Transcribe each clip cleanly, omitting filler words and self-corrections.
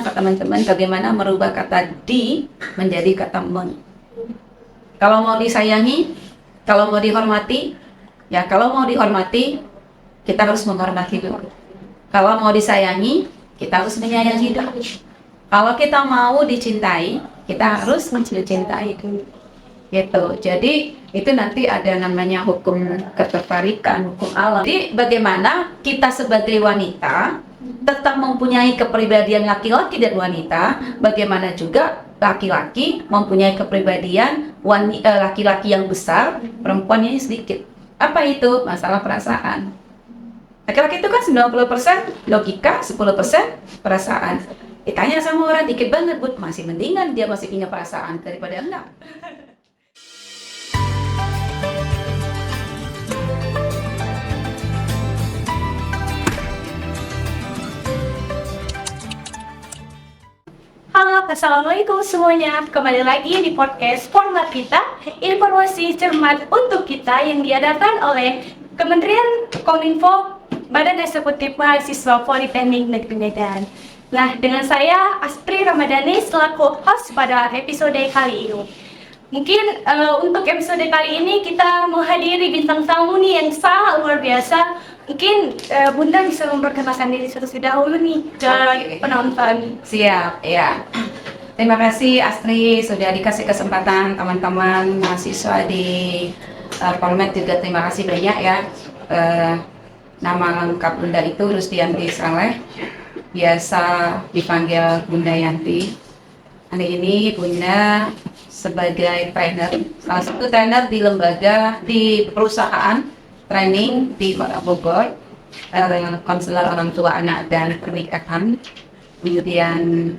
teman-teman bagaimana merubah kata di menjadi kata meng. Kalau mau disayangi, kalau mau dihormati, ya kalau mau dihormati kita harus menghormati dulu. Kalau mau disayangi, kita harus menyayangi dulu. Kalau kita mau dicintai, kita harus mencintai dulu. Gitu. Jadi itu nanti ada namanya hukum ketertarikan, hukum alam. Jadi bagaimana kita sebagai wanita tetap mempunyai kepribadian laki-laki dan wanita, bagaimana juga laki-laki mempunyai kepribadian laki-laki yang besar, perempuan yang sedikit. Apa itu? Masalah perasaan. Laki-laki itu kan 90% logika, 10% perasaan. Ditanya sama orang dikit banget, Bud, masih mendingan dia masih punya perasaan daripada enggak. Halo, assalamualaikum semuanya. Kembali lagi di podcast Format Kita, informasi cermat untuk kita yang diadakan oleh Kementerian Kominfo, Badan Eksekutif Mahasiswa Politeknik Negeri Medan. Nah, dengan saya Astri Ramadhani selaku host pada episode kali ini. Mungkin untuk episode kali ini kita menghadiri bintang tamu nih yang sangat luar biasa. Mungkin Bunda bisa memperkenalkan diri terlebih dahulu nih ke penonton. Siap, ya. Terima kasih Astri sudah dikasih kesempatan teman-teman mahasiswa di Polmed juga terima kasih banyak ya. Nama lengkap Bunda itu Rusdianti Saleh, biasa dipanggil Bunda Yanti. Hari ini Bunda sebagai trainer, salah satu trainer di lembaga, di perusahaan training di Kota Bogor, konselor orang tua anak dan pernikahan, kemudian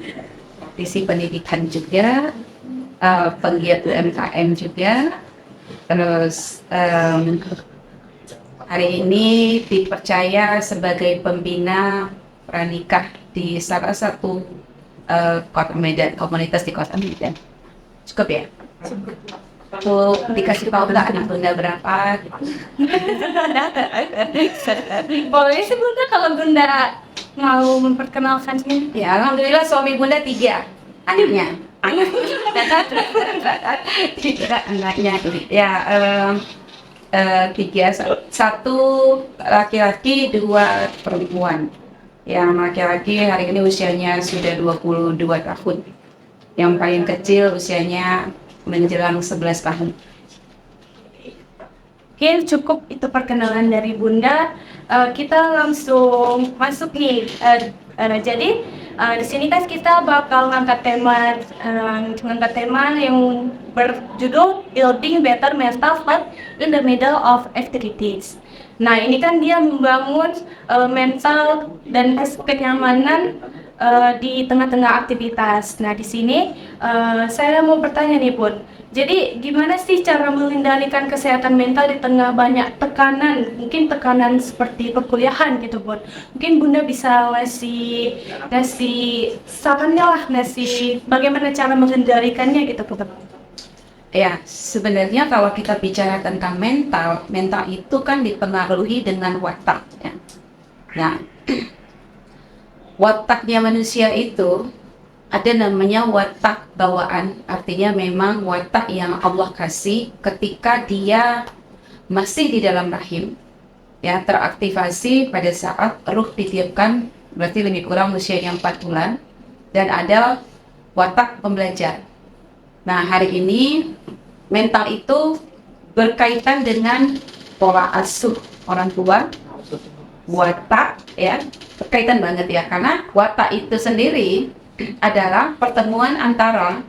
praktisi pendidikan juga, penggiat UMKM juga, terus hari ini dipercaya sebagai pembina pranikah di salah satu Kota Medan, komunitas di Kota Medan. Cukup ya? Tuh dikasih tahu nggak anak Bunda berapa? Boleh sih Bunda kalau Bunda mau memperkenalkan sendiri. Ya, alhamdulillah suami Bunda 3 anaknya. Tiga anaknya. Ya, 3, 1 laki-laki, 2 perempuan. Yang laki-laki hari ini usianya sudah 22 tahun. Yang paling kecil usianya menjelang 11 tahun. Oke, cukup itu perkenalan dari Bunda. Kita langsung masuk nih. Jadi di sini kan kita bakal ngangkat tema yang berjudul Building Better Mental Health in the Middle of Activities. Nah, ini kan dia membangun mental dan kenyamanan di tengah-tengah aktivitas. Nah, di sini saya mau bertanya nih, Bun. Jadi, gimana sih cara mengendalikan kesehatan mental di tengah banyak tekanan? Mungkin tekanan seperti perkuliahan gitu, Bun. Mungkin Bunda bisa ngasih sarannya lah, bagaimana cara mengendalikannya gitu, Bun. Ya, sebenarnya kalau kita bicara tentang mental itu kan dipengaruhi dengan watak. Ya. Nah, wataknya manusia itu ada namanya watak bawaan, artinya memang watak yang Allah kasih ketika dia masih di dalam rahim, ya teraktivasi pada saat ruh ditiupkan, berarti lebih kurang usianya 4 bulan, dan ada watak pembelajar. Nah, hari ini mental itu berkaitan dengan pola asuh orang tua, watak, ya berkaitan banget ya, karena watak itu sendiri adalah pertemuan antara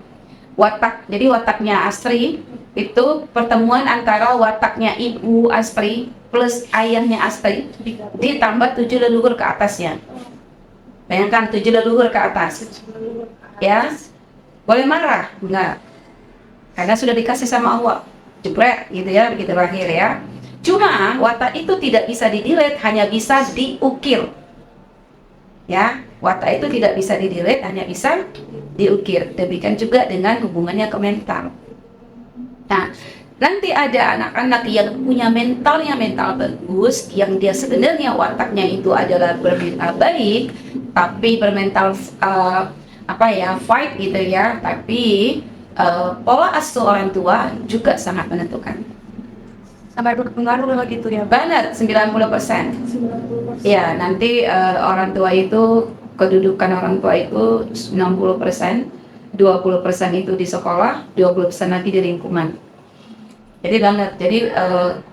watak, jadi wataknya Astri itu pertemuan antara wataknya ibu Astri plus ayahnya Astri ditambah 7 leluhur ke atasnya. Bayangkan 7 leluhur ke atas, ya. Boleh marah? Enggak, karena sudah dikasih sama Allah, jebret gitu ya, begitu lahir ya. Cuma watak itu tidak bisa di-delete, hanya bisa diukir. Ya, watak itu tidak bisa di-delete, hanya bisa diukir. Demikian juga dengan hubungannya ke mental. Nah, nanti ada anak-anak yang punya mental bagus, yang dia sebenarnya wataknya itu adalah bermental baik, tapi bermental fight gitu ya. Tapi pola asuh orang tua juga sangat menentukan. Sampai berpengaruh gitu ya. Benar, 90%. Ya, nanti orang tua itu, kedudukan orang tua itu 90%, 20% itu di sekolah, 20% nanti di lingkungan. Jadi banget. Jadi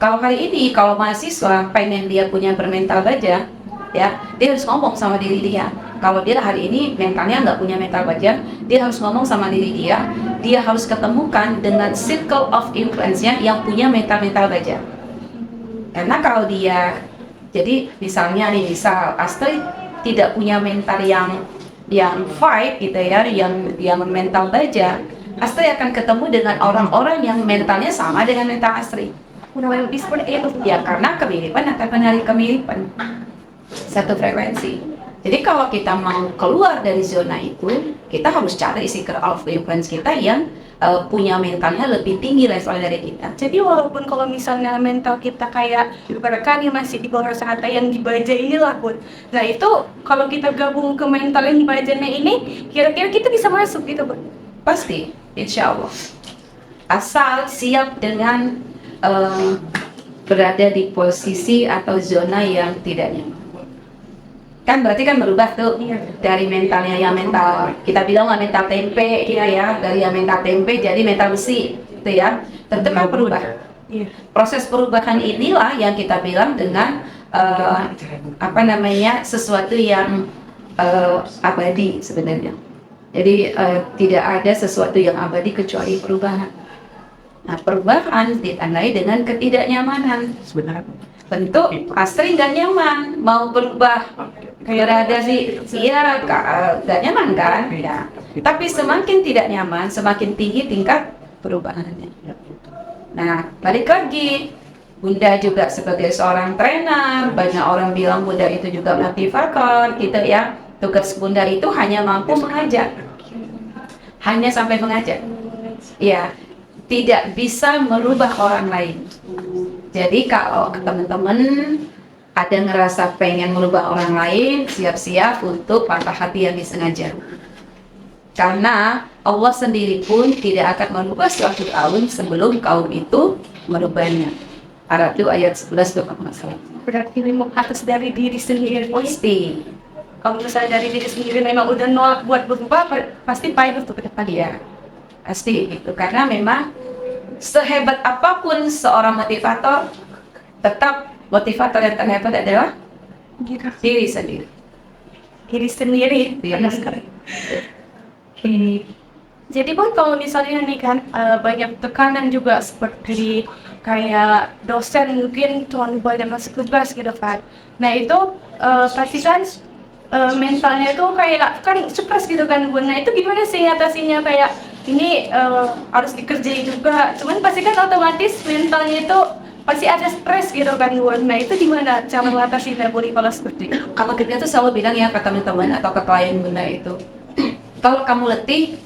kalau hari ini, kalau mahasiswa pengen dia punya bermental baja, ya, dia harus ngomong sama diri dia. Kalau dia hari ini mentalnya nggak punya mental baja, dia harus ngomong sama diri dia. Dia harus ketemukan dengan circle of influence-nya yang punya mental baja. Karena kalau dia, jadi misalnya nih, misal Astrid tidak punya mental yang fight gitu ya, yang mental baja, Astrid akan ketemu dengan orang-orang yang mentalnya sama dengan mental Astrid. Ya, karena kemiripan akan menarik kemiripan, satu frekuensi. Jadi kalau kita mau keluar dari zona itu, kita harus cari circle of influence kita yang punya mentalnya lebih tinggi levelnya dari kita. Jadi walaupun kalau misalnya mental kita kayak berkali masih di bawah rata yang di baja inilah pun. Nah itu kalau kita gabung ke mental yang di bajanya ini, kira-kira kita bisa masuk gitu Bun? Pasti, insya Allah. Asal siap dengan berada di posisi atau zona yang tidak nyaman. Kan berarti kan berubah tuh dari mentalnya yang mental, kita bilang lah mental tempe gitu ya, dari yang mental tempe jadi mental besi gitu ya, tentu kan berubah. Proses perubahan inilah yang kita bilang dengan sesuatu yang abadi sebenarnya. Jadi tidak ada sesuatu yang abadi kecuali perubahan. Nah, perubahan ditandai dengan ketidaknyamanan. Sebenarnya Bentuk Astrid nggak nyaman, mau berubah berada di, iya nggak nyaman kan? Ya. Tapi semakin tidak nyaman, semakin tinggi tingkat perubahannya. Nah, balik lagi, Bunda juga sebagai seorang trainer, banyak orang bilang Bunda itu juga motivator, gitu ya. Tugas Bunda itu hanya mampu mengajak, hanya sampai mengajak. Ya, tidak bisa merubah orang lain. Jadi kalau teman-teman ada ngerasa pengen merubah orang lain, siap-siap untuk patah hati yang disengaja. Karena Allah sendiri pun tidak akan merubah suatu kaum sebelum kaum itu merubahnya. Arab itu ayat 11 tuh kalau nggak salah. Berarti memang atas dari diri sendiri. Pasti. Kalau misalnya dari diri sendiri memang udah nolak buat berubah, pasti pahit untuk ke depan. Ya, pasti itu. Karena memang sehebat apapun seorang motivator, tetap motivator yang terhebat adalah diri sendiri. Diri sendiri. Diri sendiri. Jadi pun kalau misalnya nih kan banyak tekanan juga seperti kayak dosen mungkin tuan banyak masuk tugas gitu kan. Nah itu pasti kan mentalnya tuh kayak kan stres gitu kan Bun. Nah itu gimana sih ngatasinnya, kayak ini harus dikerjain juga, cuman pasti kan otomatis mentalnya itu pasti ada stres gitu kan Bun. Nah itu gimana cara mengatasinya Bun kalau seperti itu? Kalau kita tuh selalu bilang ya ke teman-teman atau ke klien Bunda itu, kalau kamu letih,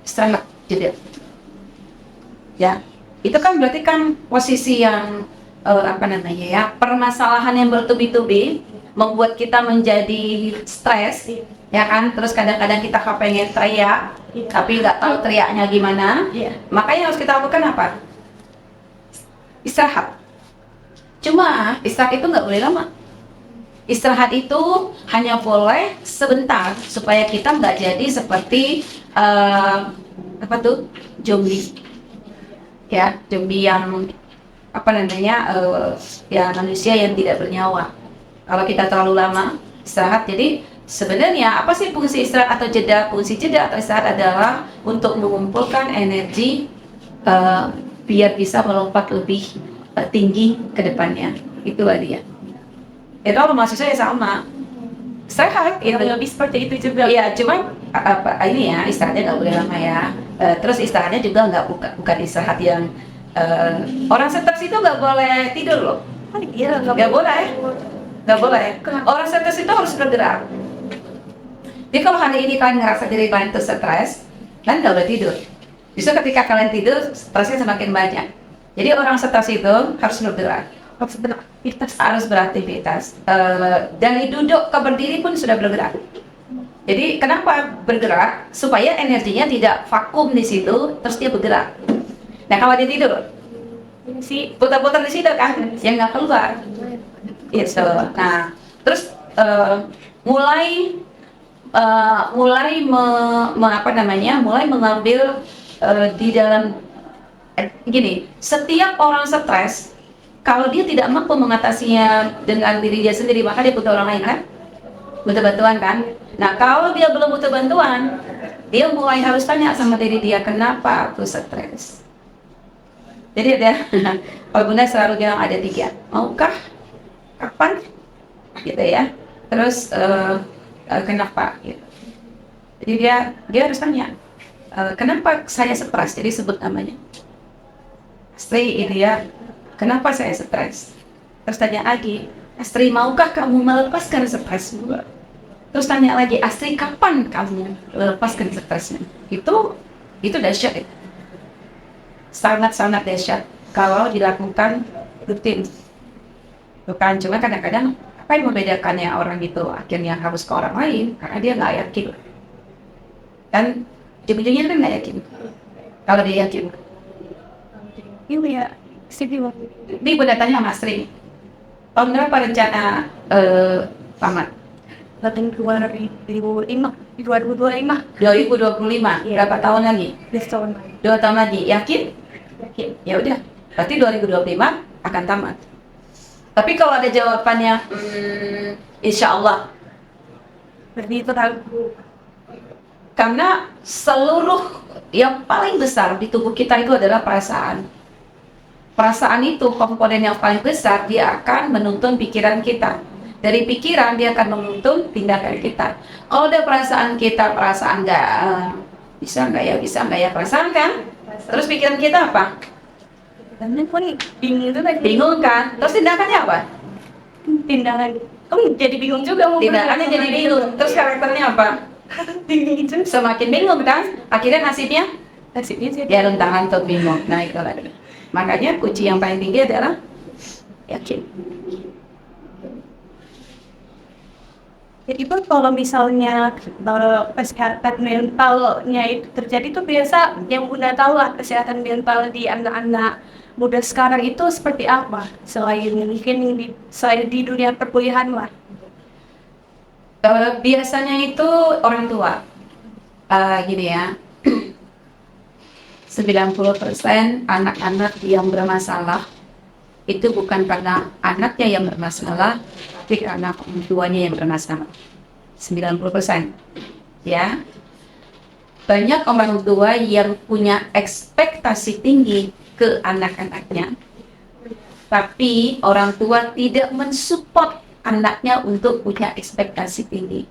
istirahat, jeda. Ya, itu kan berarti kan posisi yang permasalahan yang bertubi-tubi membuat kita menjadi stres, ya kan? Terus kadang-kadang kita pengen teriak, tapi nggak tahu teriaknya gimana. Makanya harus kita lakukan apa? Istirahat. Cuma istirahat itu nggak boleh lama. Istirahat itu hanya boleh sebentar supaya kita nggak jadi seperti zombie. Ya, zombie yang ya manusia yang tidak bernyawa. Kalau kita terlalu lama istirahat, jadi sebenarnya apa sih fungsi istirahat atau jeda? Fungsi jeda atau istirahat adalah untuk mengumpulkan energi biar bisa melompat lebih tinggi ke depannya. Itulah dia. Itu mahasiswa ya sama. Istirahat, Lebih seperti itu juga. Iya, cuma istirahatnya nggak boleh lama ya. Terus istirahatnya juga bukan istirahat yang orang stres itu nggak boleh tidur loh. Iya, Nggak boleh. Nggak boleh. Orang stres itu harus bergerak. Jadi kalau hari ini kalian ngerasa diri kalian itu stres, kalian nggak boleh tidur. Justru ketika kalian tidur, stresnya semakin banyak. Jadi orang stres itu harus bergerak. harus beraktivitas. harus beraktivitas. Dari duduk ke berdiri pun sudah bergerak. Jadi kenapa bergerak? Supaya energinya tidak vakum di situ, terus dia bergerak. Nah kalau dia tidur, Si putar-putar di situ kan, yang nggak keluar. Gitu. Nah, terus mulai mulai mengambil di dalam gini, setiap orang stres, kalau dia tidak mampu mengatasinya dengan diri dia sendiri, maka dia butuh orang lain kan? Butuh bantuan kan? Nah, kalau dia belum butuh bantuan, dia mulai harus tanya sama diri dia, kenapa aku stres? Jadi ada, kalau Bunda selalu bilang ada 3, maukah? Kapan? Gitu ya. Terus kenapa? Gitu. Jadi dia harus tanya, kenapa saya stres? Jadi sebut namanya. Astri, itu ya, kenapa saya stres? Terus tanya lagi, Astri, maukah kamu melepaskan stresmu? Terus tanya lagi, Astri, kapan kamu melepaskan stresnya? Itu dahsyat ya. Sangat-sangat dahsyat kalau dilakukan rutin. Bukan cuma kadang-kadang apa yang membedakannya orang itu akhirnya harus ke orang lain karena dia nggak yakin. Dan ujung-ujungnya kan nggak yakin. Kalau dia yakin, Iya ya, sedih. ini Bunda tanya Mas Sri, tahun berapa rencana tamat? Latin 2005, 2025. 2025, berapa tahun lagi? Besok. 2 tahun lagi, yakin? Yakin. Ya udah, berarti 2025 akan tamat. Tapi kalau ada jawabannya, insya Allah, Berarti itu tahu. karena seluruh yang paling besar di tubuh kita itu adalah perasaan. Perasaan itu komponen yang paling besar, dia akan menuntun pikiran kita. Dari pikiran dia akan menuntun tindakan kita. Kalau ada perasaan kita, perasaan bisa nggak ya perasaan kan? Terus pikiran kita apa? Dan pun bingung itu tadi. Bingung kan? Terus tindakannya apa? Tindakan. Kamu jadi bingung juga mau Tindakannya jadi bingung. Terus karakternya apa? bingung itu. Semakin bingung kan? Akhirnya hasilnya Hasilnya sih. ya rentangan untuk bingung. Nah itulah. Makanya kunci yang paling tinggi adalah yakin. Jadi pun kalau misalnya kesehatan mentalnya itu terjadi tuh biasa yang Bunda tahu lah kesehatan mental di anak-anak muda sekarang itu seperti apa selain mungkin selain di dunia perkuliahan lah. Biasanya itu orang tua. Gini ya. 90% anak-anak yang bermasalah itu bukan karena anaknya yang bermasalah, tapi karena orang tuanya yang bermasalah. 90%. Ya. Banyak orang tua yang punya ekspektasi tinggi ke anak-anaknya, tapi orang tua tidak mensupport anaknya untuk punya ekspektasi tinggi.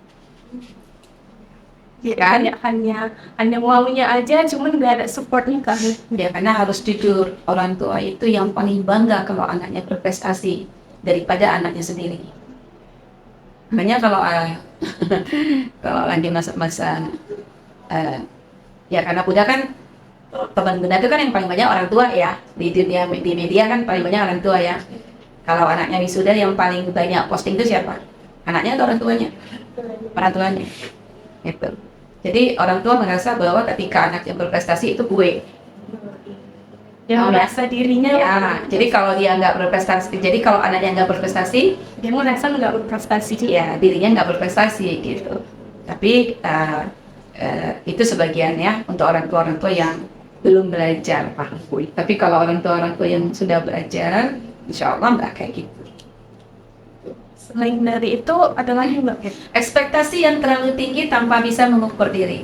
Kan? Hanya maunya aja, cuman nggak ada supportnya kan. Ya, karena harus jujur, orang tua itu yang paling bangga kalau anaknya berprestasi daripada anaknya sendiri. Makanya kalau kalau lagi masa-masa ya karena Bunda kan teman Bunda itu kan yang paling banyak orang tua ya di dunia di media kan paling banyak orang tua ya. Kalau anaknya wisuda yang paling banyak posting itu siapa? Anaknya atau orang tuanya? Orang tuanya. Gitu. Jadi orang tua merasa bahwa ketika anaknya berprestasi itu gue. Yang merasa dirinya Ya, jadi kalau dia nggak berprestasi, jadi kalau anaknya nggak berprestasi, dia merasa nggak berprestasi. ya dirinya nggak berprestasi gitu. Tapi itu sebagian ya untuk orang tua yang belum belajar paham. Tapi kalau orang tua yang sudah belajar, insya Allah nggak kayak gitu. Selain dari itu ada lagi nggak? Ekspektasi yang terlalu tinggi tanpa bisa mengukur diri.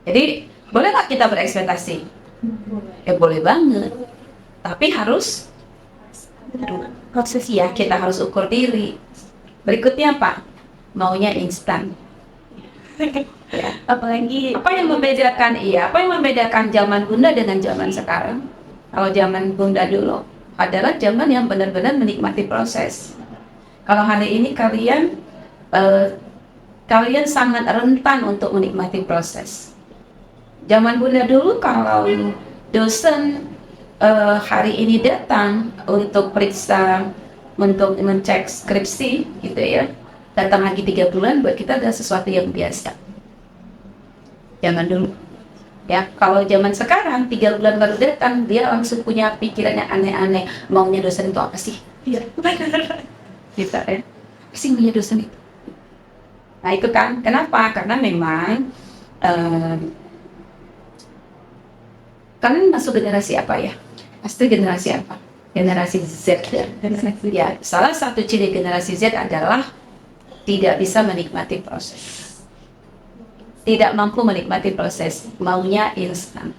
Jadi boleh nggak kita berekspektasi? Ya boleh banget. Tapi harus proses ya, kita harus ukur diri. Berikutnya apa? Maunya instan. Ya. Apalagi Apa yang membedakan zaman Bunda dengan zaman sekarang? Kalau zaman Bunda dulu adalah zaman yang benar-benar menikmati proses. Kalau hari ini kalian sangat rentan untuk menikmati proses. Zaman Bunda dulu kalau dosen hari ini datang untuk periksa, untuk mengecek skripsi gitu ya, datang lagi 3 bulan buat kita adalah sesuatu yang biasa. Jangan dulu. Ya, kalau zaman sekarang 3 bulan baru datang, dia langsung punya pikiran yang aneh-aneh. Maunya dosen itu apa sih? Iya. Gitu ya. Apa sih maunya dosen itu? Nah itu kan, kenapa? Karena memang kalian masuk generasi apa ya? Pasti generasi apa? Generasi Z ya. Ya, salah satu ciri generasi Z adalah tidak bisa menikmati proses. Tidak mampu menikmati proses, maunya instan.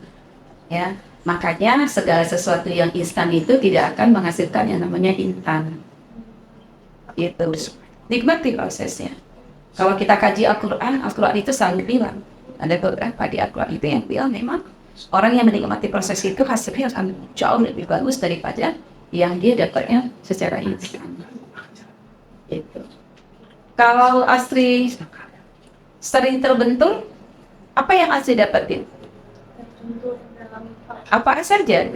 Ya, makanya segala sesuatu yang instan itu tidak akan menghasilkan yang namanya intan. Itu. Nikmati prosesnya. Kalau kita kaji Al-Quran, Al-Quran itu selalu bilang, ada beberapa di Al-Quran itu yang bilang memang orang yang menikmati proses itu hasilnya akan jauh lebih bagus daripada yang dia dapatnya secara instan. Itu. Kalau Astri sering terbentur, apa yang Astri dapetin? Apa saja?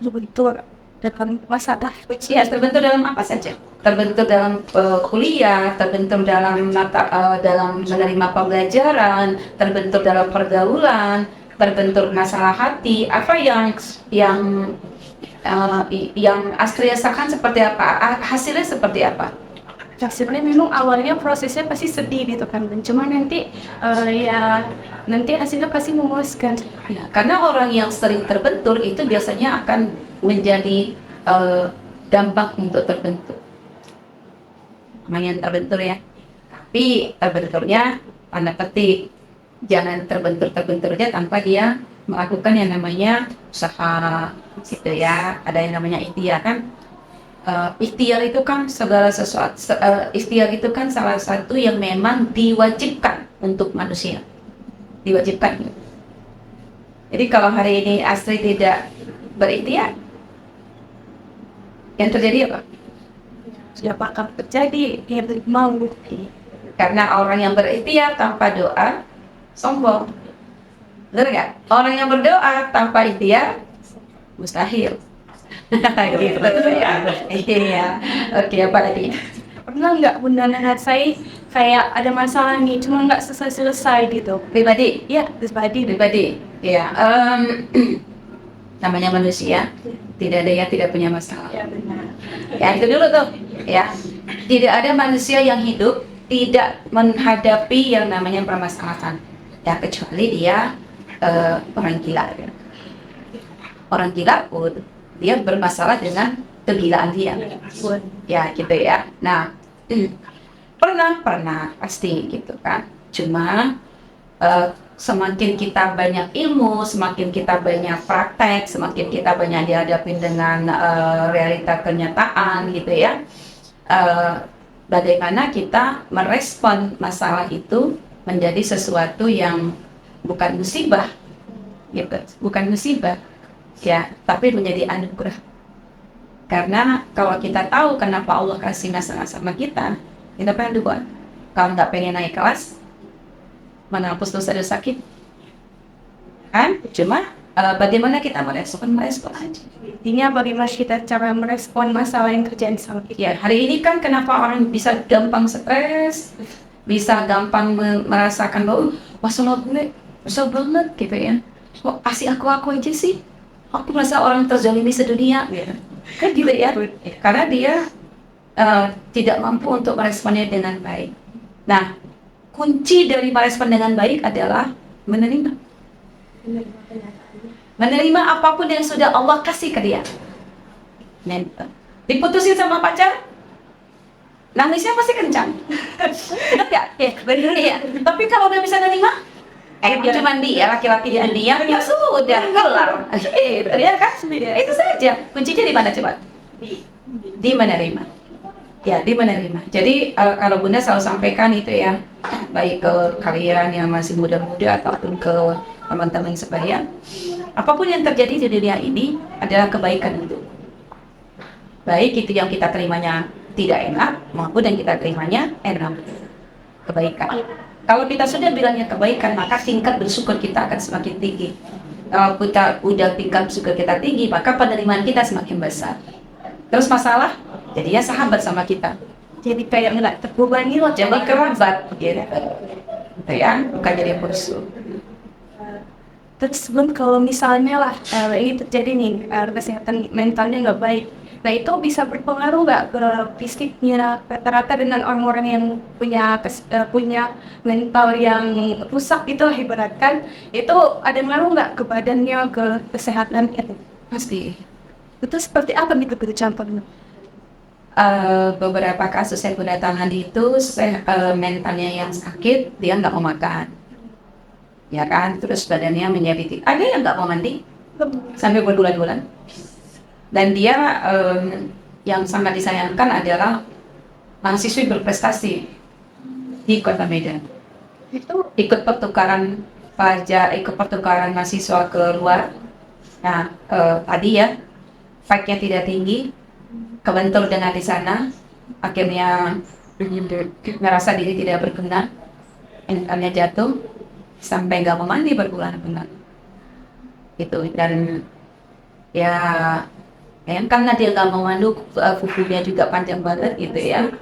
Terbentur dalam masalah. Ya, terbentur dalam apa saja? Terbentur dalam kuliah, terbentur dalam dalam menerima pembelajaran, terbentur dalam pergaulan, terbentur masalah hati. Apa yang Astri rasakan seperti apa? Hasilnya seperti apa? Hasilnya memang awalnya prosesnya pasti sedih gitu kan, dan cuma nanti ya nanti hasilnya pasti memuaskan. Ya, karena orang yang sering terbentur itu biasanya akan menjadi gampang untuk terbentur. Namanya terbentur ya. Tapi terbenturnya tanda petik. Jangan terbentur-terbenturnya tanpa dia melakukan yang namanya usaha, gitu ya. Ada yang namanya ikhtiar kan. Ikhtiar itu kan segala sesuatu. Ikhtiar itu kan salah satu yang memang diwajibkan untuk manusia. Diwajibkan. Jadi kalau hari ini Astri tidak berikhtiar, yang terjadi apa? Siapa akan terjadi yang mau? Karena orang yang berikhtiar tanpa doa sombong. Benar nggak? Orang yang berdoa tanpa ikhtiar mustahil. Gitu ya. Iya. Oke, apa lagi? Pernah nggak Bunda ngerasain kayak ada masalah nih, cuma nggak selesai gitu? Pribadi, Ya, pribadi. ya. Namanya manusia, tidak ada yang tidak punya masalah. Ya benar. Ya itu dulu tuh. Ya, tidak ada manusia yang hidup tidak menghadapi yang namanya permasalahan. Ya kecuali dia orang gila. Orang gila pun dia bermasalah dengan kegilaan dia. Ya gitu ya. Nah, pernah pasti gitu kan. Cuma semakin kita banyak ilmu, semakin kita banyak praktek, semakin kita banyak dihadapin dengan realita kenyataan gitu ya. Bagaimana kita merespon masalah itu menjadi sesuatu yang bukan musibah, gitu, bukan musibah, ya, tapi menjadi anugerah. Karena kalau kita tahu kenapa Allah kasih masalah sama kita pengen buat. Kalau nggak pengen naik kelas, mana hapus dosa-dosa kita, kan? Cuma bagaimana kita merespon aja. Intinya bagaimana kita cara merespon masalah yang terjadi sama kita. Ya, hari ini kan kenapa orang bisa gampang stres, bisa gampang merasakan bahwa masalah gue besar banget gitu ya. Kok asik aku aja sih? Aku merasa orang terzalimi sedunia, ya. Kan gitu ya. Karena dia tidak mampu untuk meresponnya dengan baik. Nah, kunci dari merespon dengan baik adalah menerima. Menerima apapun yang sudah Allah kasih ke dia. Diputusin sama pacar, nangisnya pasti kencang. Benar nggak? Benar ya. Tapi kalau udah bisa nerima, cuma dia laki-laki yang diam, ya sudah kelar. Ternyata kan itu saja. Kuncinya di mana coba? Di menerima. Ya, di menerima. Jadi kalau Bunda selalu sampaikan itu ya, baik ke kalian yang masih muda-muda ataupun ke teman-teman sebaya, apapun yang terjadi di dunia ini adalah kebaikan itu. Baik itu yang kita terimanya tidak enak maupun yang kita terimanya enak. Kebaikan. Kalau kita sudah bilangnya kebaikan, maka tingkat bersyukur kita akan semakin tinggi. kita udah tingkat suka kita tinggi, maka penerimaan kita semakin besar. Terus masalah, jadinya sahabat sama kita. Jadi kayak nggak terbebani loh. Jadi kerabat, gitu. Gitu ya, bukan jadi musuh. Terus Bun, kalau misalnya lah ini terjadi nih, kesehatan mentalnya nggak baik, nah itu bisa berpengaruh nggak ke fisiknya rata-rata dengan orang-orang yang punya mental yang rusak itu ibaratkan, itu ada pengaruh nggak ke badannya, ke kesehatan itu? Pasti. Itu seperti apa nih contohnya? Beberapa kasus yang sudah tangani itu mentalnya yang sakit, dia nggak mau makan, ya kan, terus badannya menjadi ada yang nggak mau mandi sampai berbulan-bulan, dan dia yang sangat disayangkan adalah mahasiswi berprestasi di Kota Medan Itu ikut pertukaran mahasiswa ke luar. Nah, tadi ya fight-nya tidak tinggi, kebentur dengan di sana, akhirnya merasa diri tidak berguna, mentalnya jatuh sampai nggak mau mandi berbulan-bulan gitu. Dan ya karena dia nggak mau mandi, kukunya juga panjang banget gitu ya,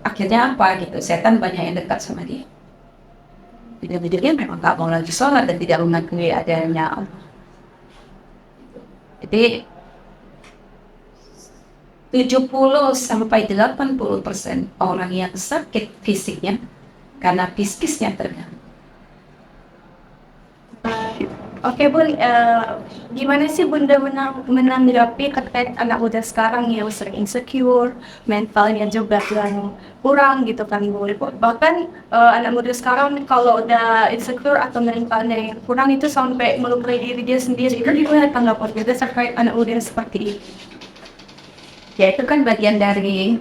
akhirnya apa gitu, setan banyak yang dekat sama dia. Dia memang nggak mau lagi sholat dan tidak mengakui adanya Allah. Jadi 70-80% orang yang sakit fisiknya karena psikisnya terganggu. Oke Bun, gimana sih Bunda menanggapi terkait anak muda sekarang yang sering insecure, mentalnya juga yang kurang gitu kan Bun. Bahkan anak muda sekarang kalau udah insecure atau mentalnya yang kurang itu sampai melukai diri dia sendiri. Itu gimana tanggapan kita terkait anak muda seperti ini? Ya itu kan bagian dari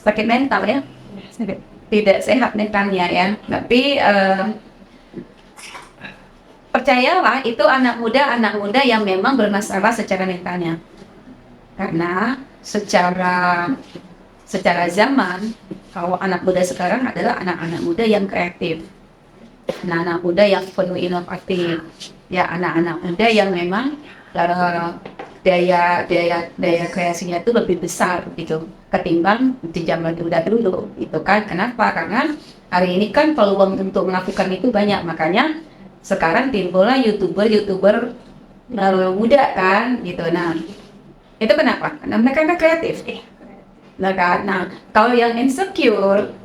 sakit mental ya, tidak sehat mentalnya ya. Tapi percayalah itu anak muda yang memang bermasalah secara mentalnya, karena secara zaman, kalau anak muda sekarang adalah anak-anak muda yang kreatif, anak-anak muda yang penuh inovatif, ya anak-anak muda yang memang daya kreasinya itu lebih besar gitu ketimbang di zaman dulu gitu kan. Kenapa? Karena hari ini kan peluang untuk melakukan itu banyak, makanya sekarang timbullah youtuber muda kan gitu. Nah itu kenapa? Karena mereka kreatif. Nah kalau yang insecure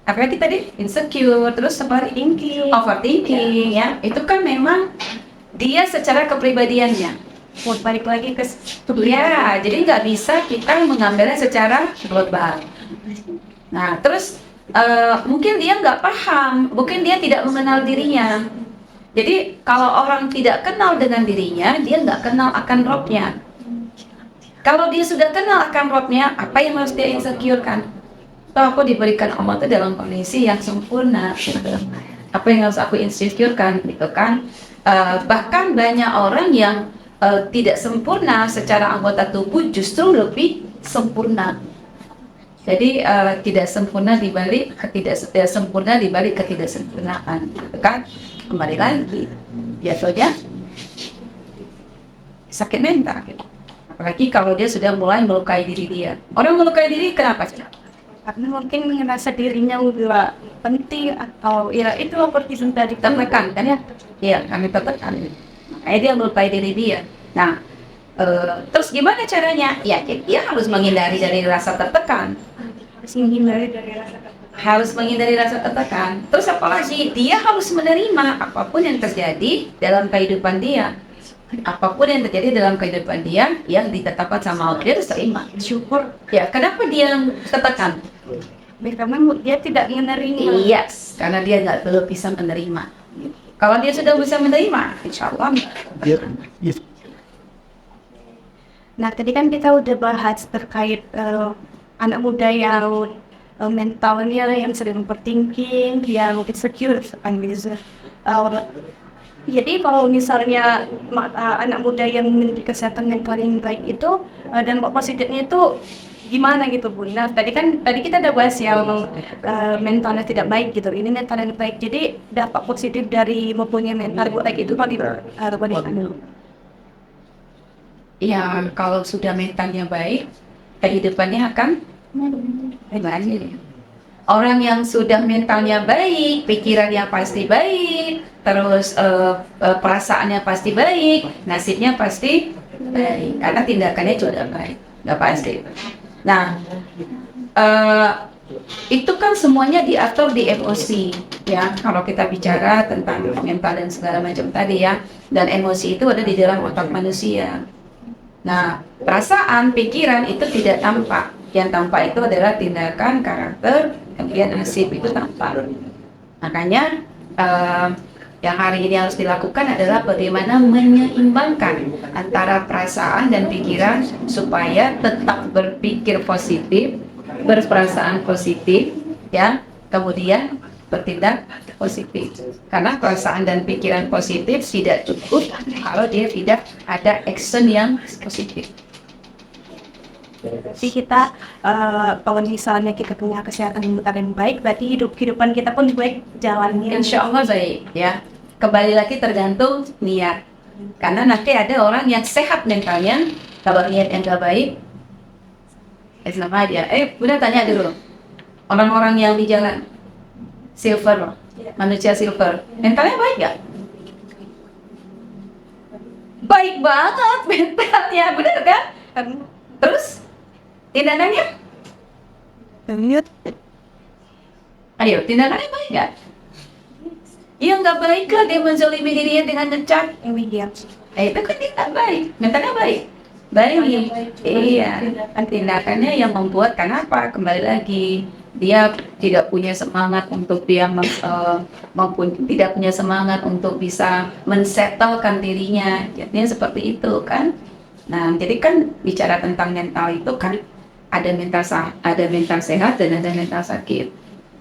apalagi tadi insecure terus overthinking ya, itu kan memang dia secara kepribadiannya. Balik lagi ke Ya, jadi nggak bisa kita mengambilnya secara global. Nah, terus mungkin dia nggak paham, mungkin dia tidak mengenal dirinya. Jadi kalau orang tidak kenal dengan dirinya, dia nggak kenal akan Robnya. Kalau dia sudah kenal akan Robnya, apa yang harus dia insecure-kan? Toh aku diberikan Allah itu dalam kondisi yang sempurna. Apa yang harus aku insecure-kan, gitu kan? Bahkan banyak orang yang tidak sempurna secara anggota tubuh justru lebih sempurna. Jadi tidak sempurna dibalik ketidaksempurnaan, gitu kan? Kembali lagi biasanya sakit mental, gitu. Apalagi kalau dia sudah mulai melukai diri dia. Orang melukai diri kenapa? karena mungkin ngerasa dirinya udah penting atau ya itu seperti tadi Tertekan kan ya? Iya, kami tertekan. Makanya dia melukai diri dia. Nah, terus gimana caranya? Ya, dia harus menghindari dari rasa tertekan. Harus menghindari rasa tertekan. Terus apalagi? Dia harus menerima apapun yang terjadi dalam kehidupan dia. Apapun yang terjadi dalam kehidupan dia yang ditetapkan sama Allah, dia harus terima. syukur Ya, kenapa dia tertekan? karena dia tidak menerima. Yes, karena dia belum bisa menerima. Kalau dia sudah bisa menerima, insya Allah. Nah, tadi kan kita udah bahas terkait anak muda yang mentalnya yang sering overthinking, yang insecure, kan gitu. Jadi kalau misalnya anak muda yang memiliki kesehatan mental yang baik itu, dampak positifnya itu gimana gitu Bu. Nah tadi kita udah bahas yang mentalnya tidak baik gitu. Ini mentalnya baik. Jadi dampak positif dari mempunyai mental baik itu bagaimana? Ya, kalau sudah mentalnya baik, kehidupannya akan baik. Orang yang sudah mentalnya baik, pikirannya pasti baik, terus perasaannya pasti baik, nasibnya pasti baik, karena tindakannya juga baik, nggak pasti. Nah, eh, itu kan semuanya diatur di emosi, ya. Kalau kita bicara tentang mental dan segala macam tadi ya, dan emosi itu ada di dalam otak manusia. Nah, perasaan, pikiran itu tidak tampak. Yang tampak itu adalah tindakan, karakter, kemudian nasib itu tampak. Makanya yang hari ini harus dilakukan adalah bagaimana menyeimbangkan antara perasaan dan pikiran supaya tetap berpikir positif, berperasaan positif, ya, kemudian bertindak positif. Karena perasaan dan pikiran positif tidak cukup kalau dia tidak ada action yang positif. Jadi kita kalau misalnya kita punya kesehatan mental yang baik, berarti kehidupan kita pun baik jalannya. Insya Allah baik, ya. Kembali lagi tergantung niat. Karena nanti ada orang yang sehat mentalnya, kalau niat yang gak baik, sama aja. Udah tanya dulu. Orang-orang yang di jalan, silver, manusia silver, mentalnya baik gak? Baik banget mentalnya, bener kan? Terus tindakannya? Ayo, tindakannya baik gak? Iya nggak baik lah, dia menzalimi dirinya dengan ngecat. Itu kan tidak baik, mentalnya baik. Baik, iya. Tindakannya yang membuat, kenapa? Kembali lagi, dia tidak punya semangat untuk tidak punya semangat untuk bisa mensettlekan dirinya. Jadinya seperti itu kan. Nah, jadi kan bicara tentang mental itu kan ada mental sehat dan ada mental sakit.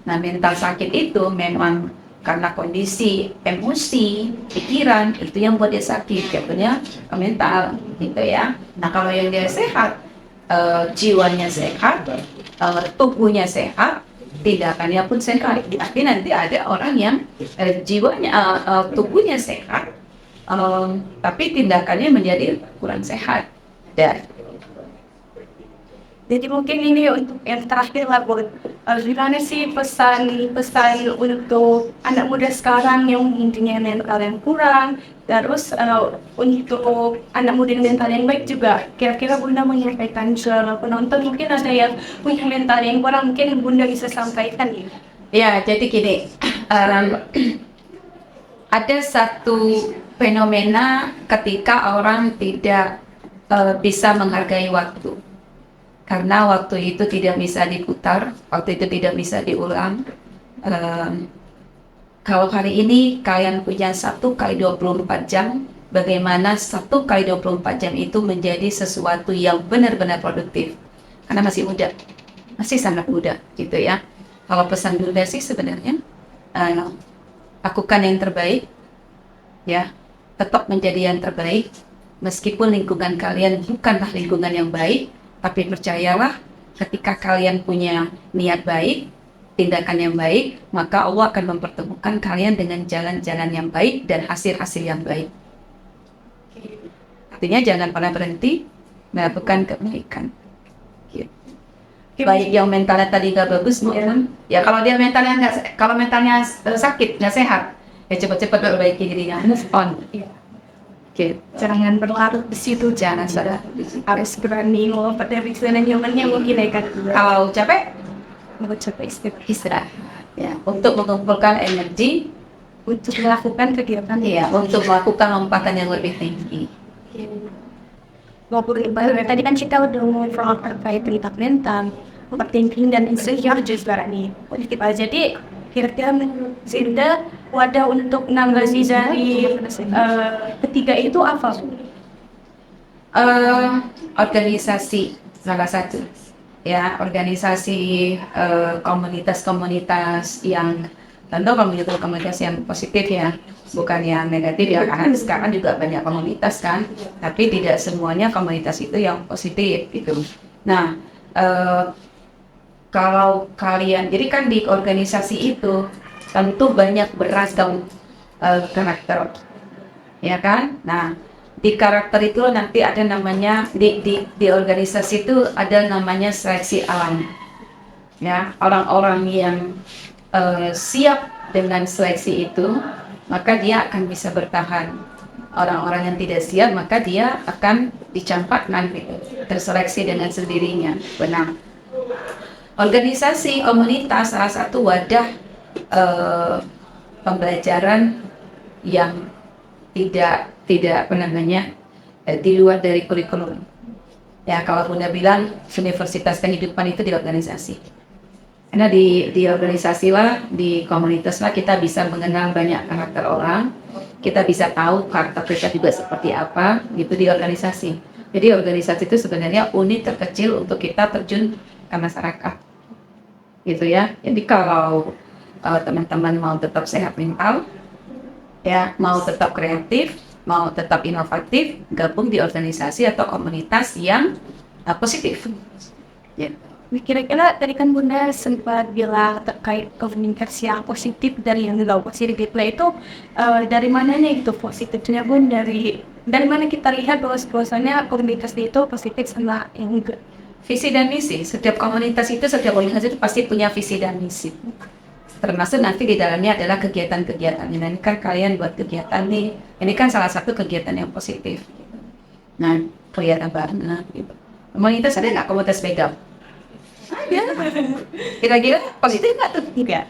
Nah, mental sakit itu memang karena kondisi emosi, pikiran itu yang buat dia sakit, jatuhnya mental gitu ya. Nah, kalau yang dia sehat, jiwanya sehat, tubuhnya sehat, tindakannya pun sehat. Tapi nanti ada orang yang tubuhnya sehat, tapi tindakannya menjadi kurang sehat. Dan Jadi mungkin ini untuk yang terakhir lah buat gimana sih pesan untuk anak muda sekarang yang intinya mental yang kurang, terus untuk anak muda yang mental yang baik juga. Kira-kira Bunda menyampaikan ke penonton, mungkin ada yang punya mental yang kurang, mungkin Bunda bisa sampaikan ya. ya, jadi gini, ada satu fenomena ketika orang tidak bisa menghargai waktu. Karena waktu itu tidak bisa diputar, waktu itu tidak bisa diulang. Kalau hari ini kalian punya 1 kali 24 jam, bagaimana 1 kali 24 jam itu menjadi sesuatu yang benar-benar produktif. Karena masih muda, masih sangat muda gitu ya. Kalau pesan Bunda sih sebenarnya, lakukan yang terbaik, ya, tetap menjadi yang terbaik, meskipun lingkungan kalian bukanlah lingkungan yang baik. Tapi percayalah, ketika kalian punya niat baik, tindakan yang baik, maka Allah akan mempertemukan kalian dengan jalan-jalan yang baik dan hasil-hasil yang baik. Artinya jangan pernah berhenti melakukan kebaikan. Baik yang mentalnya tadi nggak bagus maupun ya kalau dia mentalnya sakit, nggak sehat, ya cepat-cepat perbaiki dirinya, move on. Jangan berlarut di situ, Jangan salah. harus berani melompat dari zona nyamannya mungkin ya kan. Kalau capek, Mau coba istirahat. Ya, untuk mengumpulkan energi, untuk melakukan kegiatan ya, untuk melakukan lompatan yang lebih tinggi. Ngobrol tadi kan kita udah ngobrol terkait tentang mental, overthinking dan insecure juga nih. Jadi kira-kira menurut Zinda wadah untuk menanggapi dari ketiga itu apa? Organisasi salah satu, ya, organisasi komunitas-komunitas yang tentu komunitas yang positif ya, bukan yang negatif ya, karena sekarang juga banyak komunitas kan, tapi tidak semuanya komunitas itu yang positif gitu. Nah, eh, kalau kalian, jadi kan di organisasi itu tentu banyak beragam karakter, ya kan? Nah, di karakter itu nanti ada namanya di organisasi itu ada namanya seleksi alam, ya. Orang-orang yang siap dengan seleksi itu, maka dia akan bisa bertahan. Orang-orang yang tidak siap, maka dia akan dicampakkan, gitu, terseleksi dengan sendirinya. Benar. Organisasi komunitas salah satu wadah eh, pembelajaran yang tidak apa namanya di luar dari kurikulum. Ya, kalau Bunda bilang universitas kehidupan itu di organisasi. Karena di organisasi lah, di komunitas lah kita bisa mengenal banyak karakter orang, kita bisa tahu karakter kita juga seperti apa gitu di organisasi. Jadi organisasi itu sebenarnya unit terkecil untuk kita terjun ke masyarakat, gitu ya. Jadi kalau teman-teman mau tetap sehat mental, ya, mau tetap kreatif, mau tetap inovatif, gabung di organisasi atau komunitas yang positif. Ya. Kira-kira tadi kan Bunda sempat bilang terkait komunikasi yang positif dari yang nggak positif itu dari mananya itu positifnya Bun, dari mana kita lihat bahwasanya komunitas itu positif sama yang enggak? Visi dan misi, setiap komunitas itu, setiap organisasi itu pasti punya visi dan misi. Termasuk nanti di dalamnya adalah kegiatan-kegiatan. Ini kan kalian buat kegiatan nih, ini kan salah satu kegiatan yang positif. Nah, kelihatan banget gitu. Komunitas ada nggak komunitas begal? Ada. Kira-kira positif nggak tuh?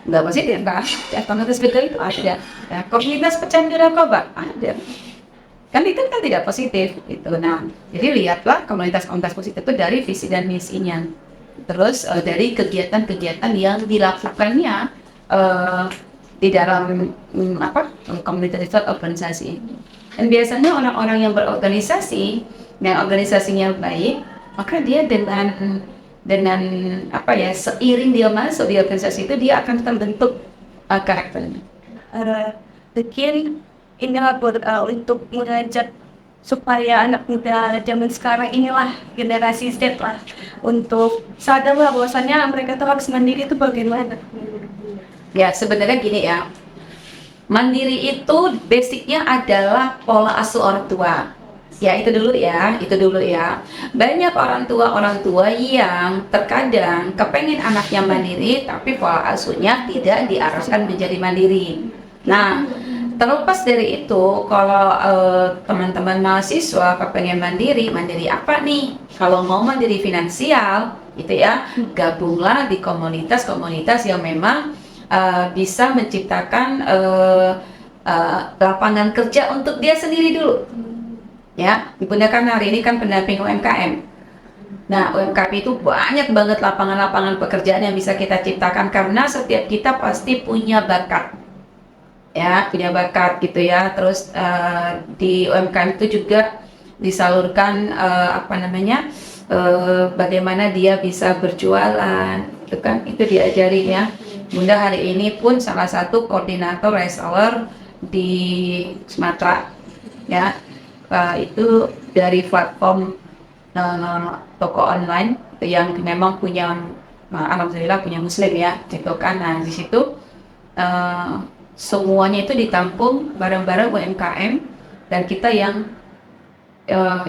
Nggak positif nggak. Ya, komunitas begal itu ada. Ya, komunitas pecandu narkoba ada. Kan itu kan tidak positif gitu. Nah, jadi lihatlah komunitas-komunitas positif itu dari visi dan misinya. Terus dari kegiatan-kegiatan yang dilakukannya di dalam komunitas itu atau organisasi. Dan biasanya orang-orang yang berorganisasi, yang organisasinya baik, maka dia dengan seiring dia masuk di organisasi itu dia akan terbentuk karakternya. Mungkin ini untuk mengajak supaya anak muda zaman sekarang inilah generasi Z lah untuk sadar bahwasannya mereka tuh harus mandiri itu bagaimana. Ya, sebenarnya gini ya, mandiri itu basicnya adalah pola asuh orang tua. Ya, itu dulu ya. Banyak orang tua yang terkadang kepengen anaknya mandiri, tapi pola asuhnya tidak diarahkan menjadi mandiri. Nah, terlepas dari itu, kalau teman-teman mahasiswa kepengen mandiri apa nih? Kalau mau mandiri finansial, gitu ya, gabunglah di komunitas-komunitas yang memang bisa menciptakan lapangan kerja untuk dia sendiri dulu. Ya, Ibunda kan hari ini kan pendamping UMKM. Nah, UMKM itu banyak banget lapangan-lapangan pekerjaan yang bisa kita ciptakan karena setiap kita pasti punya bakat. Ya, punya bakat gitu ya. Terus di UMKM itu juga disalurkan bagaimana dia bisa berjualan, itu kan itu diajari ya. Bunda hari ini pun salah satu koordinator reseller di Sumatera, ya. Itu dari platform toko online yang memang punya alhamdulillah punya muslim ya, gitu kan. Nah, di situ semuanya itu ditampung barang-barang UMKM dan kita yang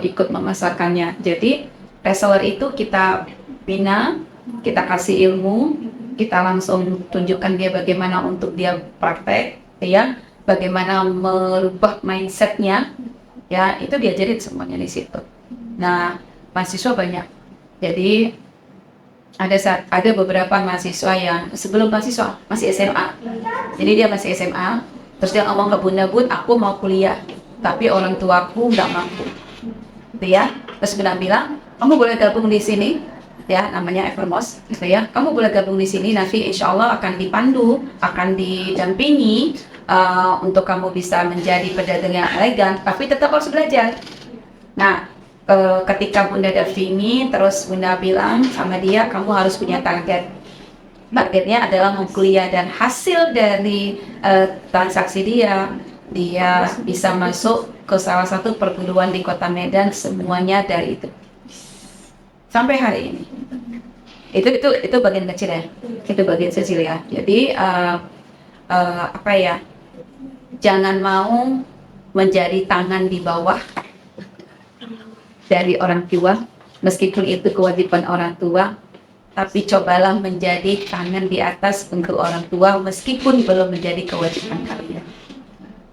ikut memasarkannya. Jadi reseller itu kita bina, kita kasih ilmu, kita langsung tunjukkan dia bagaimana untuk dia praktek, ya, bagaimana merubah mindsetnya, ya, itu diajarin semuanya di situ. Nah, mahasiswa banyak. Jadi ada beberapa mahasiswa yang sebelum mahasiswa masih SMA. Jadi dia masih SMA, terus dia ngomong ke Bunda, Bun, aku mau kuliah, tapi orang tuaku nggak mampu. Gitu ya. Terus Bunda bilang, kamu boleh gabung di sini, ya, namanya Evermos, gitu ya. Kamu boleh gabung di sini, nanti insya Allah akan dipandu, akan didampingi untuk kamu bisa menjadi pedagang yang elegan, tapi tetap harus belajar. Nah, ketika Bunda dampingi, terus Bunda bilang sama dia, kamu harus punya target. Targetnya adalah mau kuliah, dan hasil dari transaksi dia bisa masuk ke salah satu perguruan di Kota Medan, semuanya dari itu. Sampai hari ini. Itu bagian kecil ya. Itu bagian kecil ya. Jadi apa ya? Jangan mau menjadi tangan di bawah dari orang tua, meskipun itu kewajiban orang tua, tapi cobalah menjadi tangan di atas untuk orang tua meskipun belum menjadi kewajiban kalian.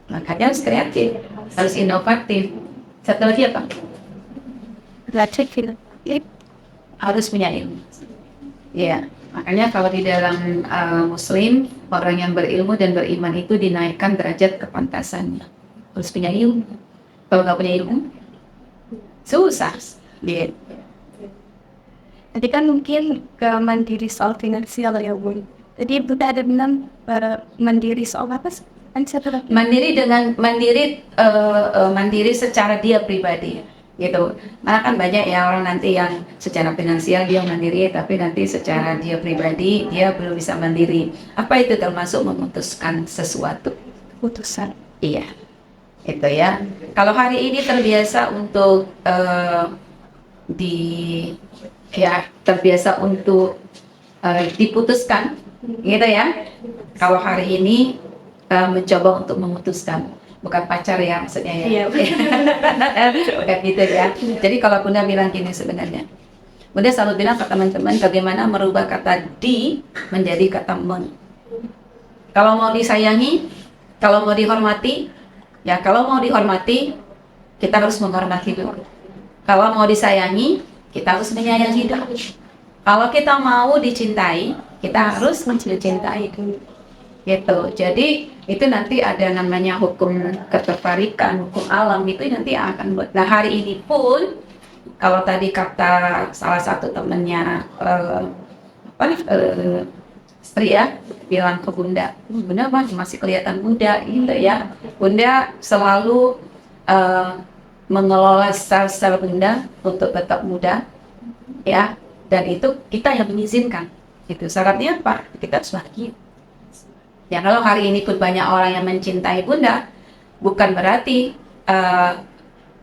Makanya harus kreatif, harus inovatif. Satu lagi apa? Kreatif. Harus punya ilmu. Ya, makanya kalau di dalam Muslim, orang yang berilmu dan beriman itu dinaikkan derajat kepantasannya. Harus punya ilmu. Kalau nggak punya ilmu, susah. Gitu. Tadi kan mungkin ke mandiri soal finansial ya Bun. Jadi Bunda ada bilang mandiri soal apa sih? Kan saya tahu. Mandiri secara dia pribadi gitu. Nah kan banyak ya orang nanti yang secara finansial dia mandiri tapi nanti secara dia pribadi dia belum bisa mandiri. Apa itu termasuk memutuskan sesuatu? Putusan. Iya, itu ya. Kalau hari ini terbiasa untuk terbiasa untuk diputuskan, gitu ya. Kalau hari ini mencoba untuk memutuskan, bukan pacar ya maksudnya ya. Iya. Bukan gitu ya. Jadi kalau Bunda bilang gini sebenarnya, Bunda selalu bilang ke teman-teman bagaimana merubah kata di menjadi kata men. Kalau mau disayangi, kalau mau dihormati, ya kalau mau dihormati, kita harus menghormati dulu. Kalau mau disayangi, kita harus menyayangi dulu. Kalau kita mau dicintai, kita harus mencintai dulu. Gitu. Jadi itu nanti ada namanya hukum ketertarikan, hukum alam itu nanti akan buat. Nah hari ini pun kalau tadi kata salah satu temennya istri ya bilang ke Bunda, Bunda masih kelihatan muda gitu ya. Bunda selalu mengelola style Bunda untuk tetap muda ya, dan itu kita yang mengizinkan. Itu syaratnya apa? Kita harus bahagia. Ya kalau hari ini pun banyak orang yang mencintai Bunda, bukan berarti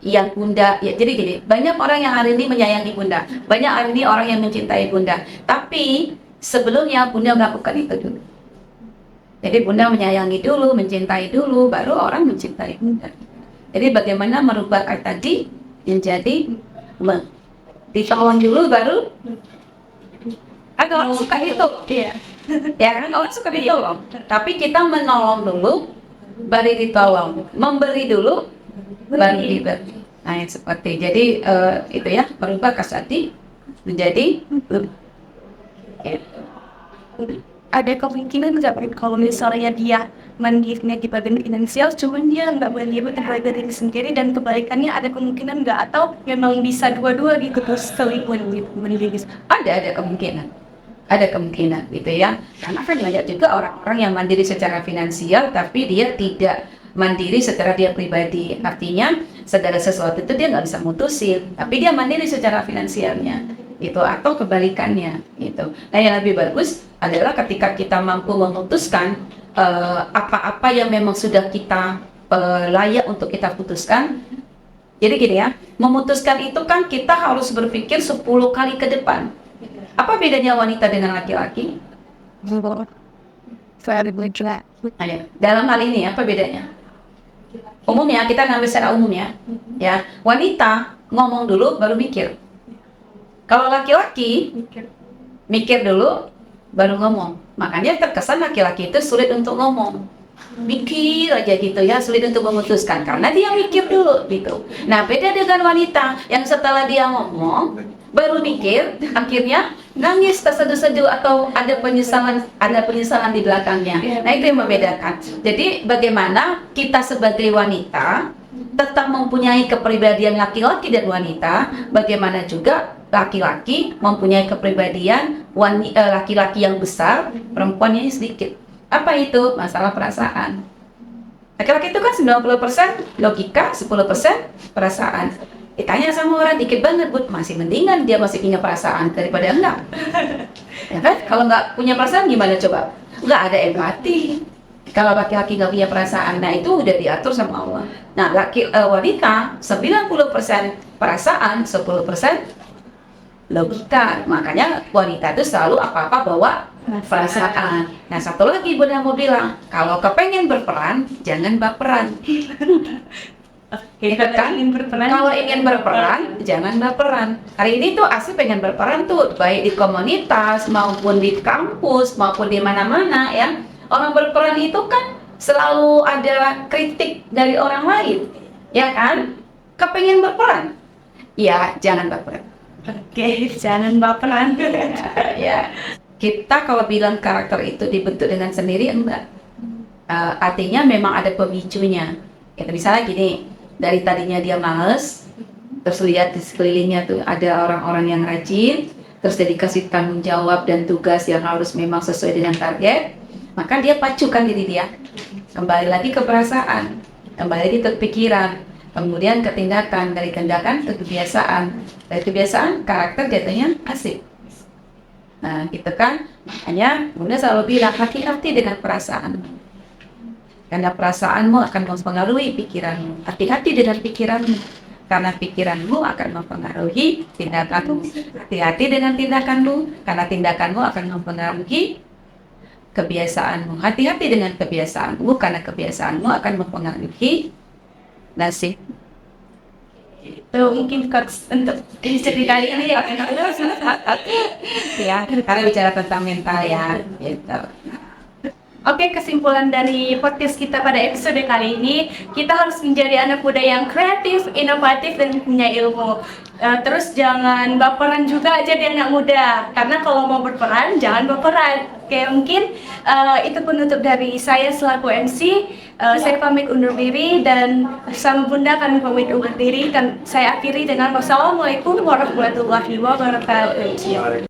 yang Bunda, ya jadi gini, banyak orang yang hari ini menyayangi Bunda, banyak hari ini orang yang mencintai Bunda, tapi sebelumnya Bunda melakukan itu dulu. Jadi Bunda menyayangi dulu, mencintai dulu, baru orang mencintai Bunda. Jadi bagaimana merubah kata di menjadi ditolong dulu baru agak orang suka itu. Iya. Ya kan orang suka ditolong, tapi kita menolong dulu baru ditolong, memberi dulu baru diberi. Nah yang seperti jadi itu ya, merubah kasati menjadi ya. Ada kemungkinan nggak kalau misalnya dia mandirinya di bagian finansial, cuman dia nggak mandiri di bagian diri sendiri, dan kebalikannya ada kemungkinan nggak, atau memang bisa dua-dua gitu terus selingkuh gitu mandiri? Ada kemungkinan gitu ya, karena kan banyak juga orang-orang yang mandiri secara finansial tapi dia tidak mandiri secara dia pribadi, artinya segala sesuatu itu dia nggak bisa mutusin tapi dia mandiri secara finansialnya itu, atau kebalikannya gitu. Nah yang lebih bagus adalah ketika kita mampu memutuskan apa-apa yang memang sudah kita layak untuk kita putuskan. Jadi gini ya, memutuskan itu kan kita harus berpikir 10 kali ke depan. Apa bedanya wanita dengan laki-laki? Dalam hal ini apa bedanya? Umumnya kita ngambil secara umum ya. Wanita ngomong dulu baru mikir. Kalau laki-laki mikir dulu baru ngomong. Makanya terkesan laki-laki itu sulit untuk ngomong. Mikir aja gitu ya, sulit untuk memutuskan karena dia mikir dulu gitu. Nah beda dengan wanita yang setelah dia ngomong baru mikir, akhirnya nangis terseduh-seduh atau ada penyesalan di belakangnya. Nah itu yang membedakan. Jadi bagaimana kita sebagai wanita tetap mempunyai kepribadian laki-laki dan wanita, bagaimana juga laki-laki mempunyai kepribadian laki-laki yang besar, perempuannya sedikit. Apa itu? Masalah perasaan. Laki-laki itu kan 90% logika, 10% perasaan. Ditanya sama orang dikit banget, Bud, masih mendingan dia masih punya perasaan daripada enggak. Ya kan? Kalau nggak punya perasaan gimana coba? Nggak ada empati. Kalau laki-laki nggak punya perasaan, nah itu udah diatur sama Allah. Nah wanita 90% perasaan, 10% logika. Makanya wanita itu selalu apa-apa bawa perasaan. Nah, satu lagi Bunda mau bilang, kalau kepengen berperan, jangan baperan. Kita kan? ingin berperan. Kalau ingin berperan, jangan baperan. Hari ini tuh Asih pengen berperan tuh, baik di komunitas maupun di kampus maupun di mana-mana ya. Orang berperan itu kan selalu ada kritik dari orang lain, ya kan? Kepengen berperan, ya jangan baperan. Oke, jangan baperan. Ya, kita kalau bilang karakter itu dibentuk dengan sendiri enggak. Artinya memang ada pemicunya. Kita misalnya gini, dari tadinya dia males, terus lihat di sekelilingnya tuh ada orang-orang yang rajin, terus dia dikasih tanggung jawab dan tugas yang harus memang sesuai dengan target, maka dia pacukan diri dia. Kembali lagi ke perasaan, kembali lagi ke pikiran, kemudian ke tindakan, dari tindakan ke kebiasaan, dari kebiasaan karakter jatuhnya asik. Nah, gitu kan? Makanya Bunda selalu bilang hati-hati dengan perasaan. Karena perasaanmu akan mempengaruhi pikiranmu. Hati-hati dengan pikiranmu. Karena pikiranmu akan mempengaruhi tindakanmu. Hati-hati dengan tindakanmu. Karena tindakanmu akan mempengaruhi kebiasaanmu. Hati-hati dengan kebiasaanmu. Karena kebiasaanmu akan mempengaruhi nasib. Itu mungkin untuk episode kali ini ya. Ya, karena bicara tentang mental ya. Gitu. Oke, kesimpulan dari podcast kita pada episode kali ini, kita harus menjadi anak muda yang kreatif, inovatif, dan punya ilmu. Terus jangan baperan juga jadi anak muda, karena kalau mau berperan, jangan baperan. Oke, mungkin itu penutup dari saya selaku MC. Saya pamit undur diri, dan sama Bunda kami pamit undur diri, dan saya akhiri dengan wassalamualaikum warahmatullahi wabarakatuh.